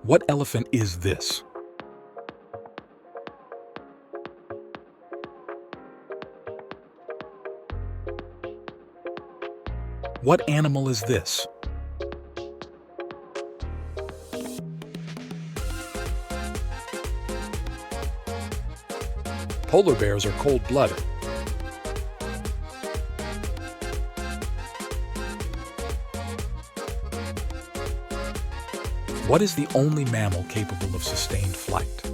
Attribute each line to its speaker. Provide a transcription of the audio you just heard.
Speaker 1: What elephant is this? What animal is this? Polar bears are cold-blooded. What is the only mammal capable of sustained flight?